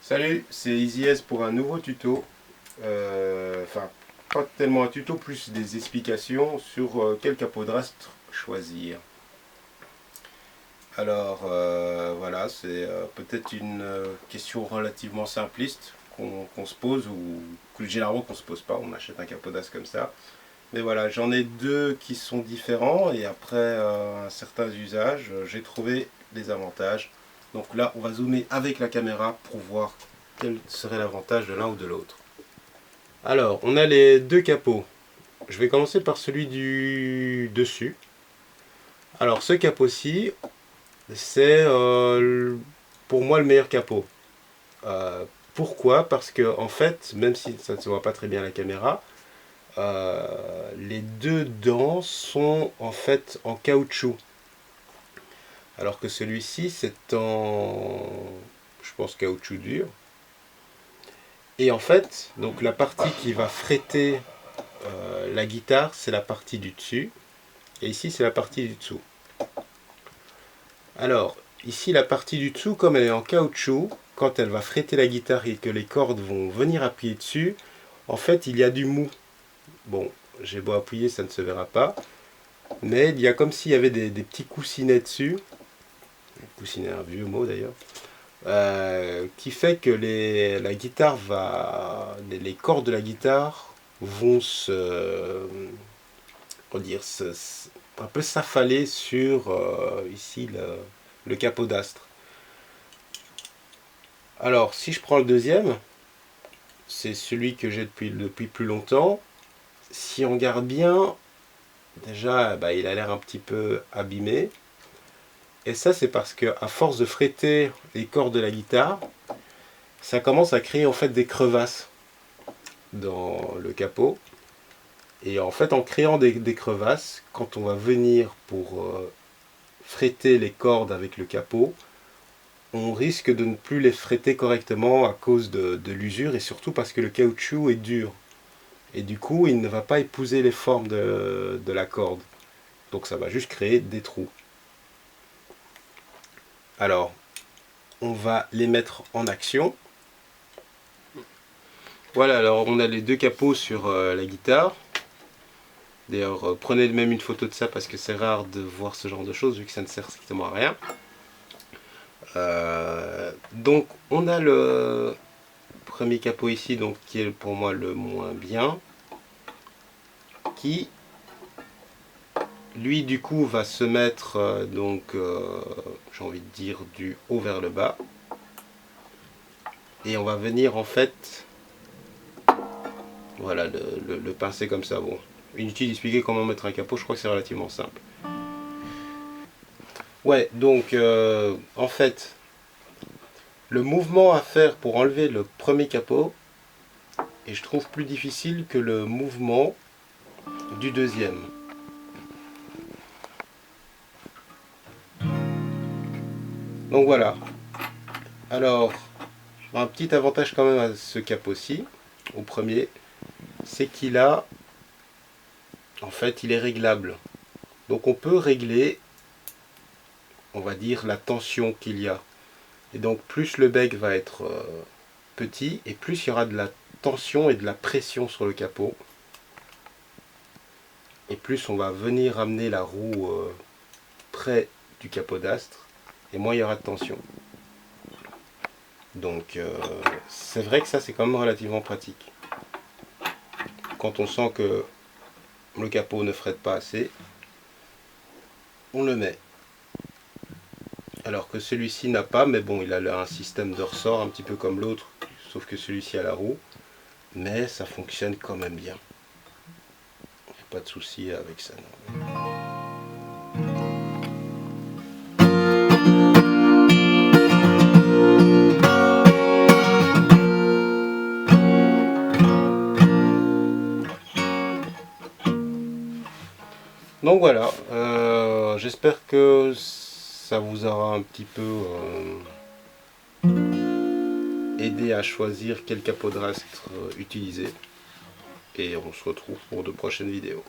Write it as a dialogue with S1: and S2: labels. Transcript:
S1: Salut, c'est EasyS pour un nouveau tuto. Enfin, pas tellement un tuto, plus des explications sur quel capot d'astre choisir. Alors, voilà, c'est peut-être une question relativement simpliste qu'on se pose, ou que généralement qu'on se pose pas, on achète un capot d'astre comme ça. Mais voilà, j'en ai deux qui sont différents, et après un certain usage, j'ai trouvé les avantages. Donc là, on va zoomer avec la caméra pour voir quel serait l'avantage de l'un ou de l'autre. Alors, on a les deux capots. Je vais commencer par celui du dessus. Alors, ce capot-ci, c'est pour moi le meilleur capot. Pourquoi? Parce que, en fait, même si ça ne se voit pas très bien à la caméra, les deux dents sont en fait en caoutchouc. Alors que celui-ci, c'est en, je pense, caoutchouc dur. Et en fait, donc la partie qui va fretter la guitare, c'est la partie du dessus. Et ici, c'est la partie du dessous. Alors, ici, la partie du dessous, comme elle est en caoutchouc, quand elle va fretter la guitare et que les cordes vont venir appuyer dessus, en fait, il y a du mou. Bon, j'ai beau appuyer, ça ne se verra pas. Mais il y a comme s'il y avait des petits coussinets dessus. Coussinet, un vieux mot d'ailleurs. Qui fait que la guitare va, les cordes de la guitare vont un peu s'affaler sur ici le capot d'astre. Alors si je prends le deuxième, c'est celui que j'ai depuis plus longtemps. Si on regarde bien, déjà il a l'air un petit peu abîmé. Et ça, c'est parce que à force de fretter les cordes de la guitare, ça commence à créer en fait des crevasses dans le capot. Et en fait, en créant des crevasses, quand on va venir pour fretter les cordes avec le capot, on risque de ne plus les fretter correctement à cause de l'usure et surtout parce que le caoutchouc est dur. Et du coup, il ne va pas épouser les formes de la corde. Donc ça va juste créer des trous. Alors, on va les mettre en action. Voilà, alors on a les deux capots sur la guitare. D'ailleurs, prenez même une photo de ça parce que c'est rare de voir ce genre de choses vu que ça ne sert strictement à rien. Donc on a le premier capot ici, donc qui est pour moi le moins bien, qui lui du coup va se mettre j'ai envie de dire du haut vers le bas, et on va venir en fait voilà le pincer comme ça. Bon, inutile d'expliquer comment mettre un capot, je crois que c'est relativement simple. Ouais, donc en fait le mouvement à faire pour enlever le premier capot est, je trouve, plus difficile que le mouvement du deuxième. Donc voilà. Alors, un petit avantage quand même à ce capot-ci, au premier, c'est qu'il a, en fait, il est réglable. Donc on peut régler, on va dire, la tension qu'il y a. Et donc plus le bec va être petit, et plus il y aura de la tension et de la pression sur le capot. Et plus on va venir amener la roue près du capot d'astre, et moins il y aura de tension. Donc c'est vrai que ça c'est quand même relativement pratique. Quand on sent que le capot ne frette pas assez, on le met. Alors que celui-ci n'a pas, mais bon, il a un système de ressort un petit peu comme l'autre, sauf que celui-ci a la roue, mais ça fonctionne quand même bien. Pas de souci avec ça. Non. Donc voilà, j'espère que ça vous aura un petit peu aidé à choisir quel capot d'astre utiliser. Et on se retrouve pour de prochaines vidéos.